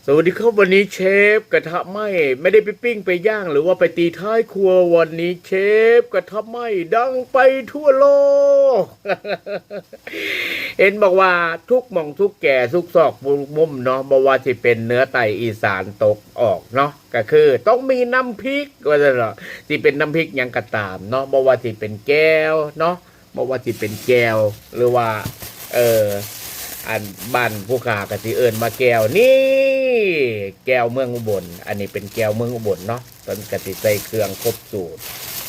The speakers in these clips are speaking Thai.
สวัสดีครับวันนี้เชฟกระทะไหม้ไม่ได้ไปปิ้งไปย่างหรือว่าไปตีท้ายครัววันนี้เชฟกระทะไหม้ดังไปทั่วโลก เห็นบอกว่าทุกหม่องทุกแก่ทุกซอกมุมเนาะบอกว่าที่เป็นเนื้อไตอีสานตกออกเนาะก็คือต้องมีน้ำพริกว่าจะเนาะที่เป็นน้ำพริกหยังกระตามเนาะบอกว่าที่เป็นแก้วเนาะบอกว่าที่เป็นแก้วหรือว่าเออ อันบ้านผู้ขากะสิเอิญมาแก้วนี่แก้วเมืองอุบลอันนี้เป็นแก้วเมืองอุบลเนาะตอนกะสิใส่เครื่องครบสูตร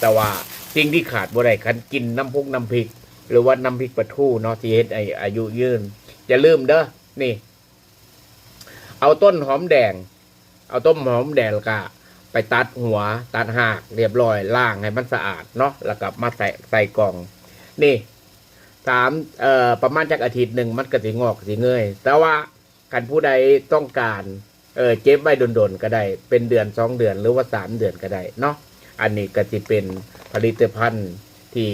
แต่ว่าสิ่งที่ขาดบ่ได้คันกินน้ำพุกน้ำพริกหรือว่าน้ำพริกปลาทูเนาะที่เฮ็ดอายุยืนอย่าลืมเด้อนี่เอาต้นหอมแดงเอาต้นหอมแดงแล้วก็ไปตัดหัวตัดหากเรียบร้อยล้างให้มันสะอาดเนาะแล้วก็มาใส่กล่องนี่ประมาณจากอาทิตย์หนึ่งมันก็สิงอกสิเงยแต่ว่ากันผู้ใดต้องการเก็บไว้ดนๆก็ได้เป็นเดือน2 เดือนหรือว่า3 เดือนก็ได้เนาะอันนี้ก็จะเป็นผลิตภัณฑ์ที่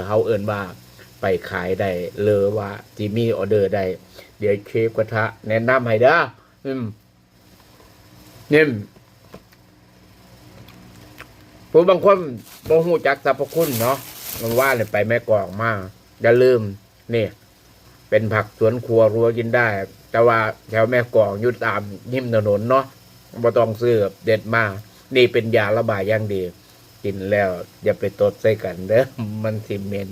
เขาเอิ้นว่าไปขายได้หรือว่าที่มีออเดอร์ได้เดี๋ยวเชฟกระทะแนะนำให้เด้อนิ่มผู้บางคนบ่ฮู้จักสรรพคุณเนาะมันว่าเลยไปแม่กลองมาอย่าลืมนี่เป็นผักสวนครัวรัวกินได้ แต่ว่าแถวแม่กลองอยู่ตามริมถนนเนาะบ่ต้องซื้อเด็ดมานี่เป็นยาระบายอย่างดี กินแล้วอย่าไปตดใส่กันเด้อมันสิเหม็น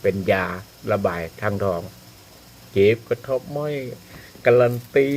เป็นยาระบายทางท้องเจ็บกระทบม้อยการันตี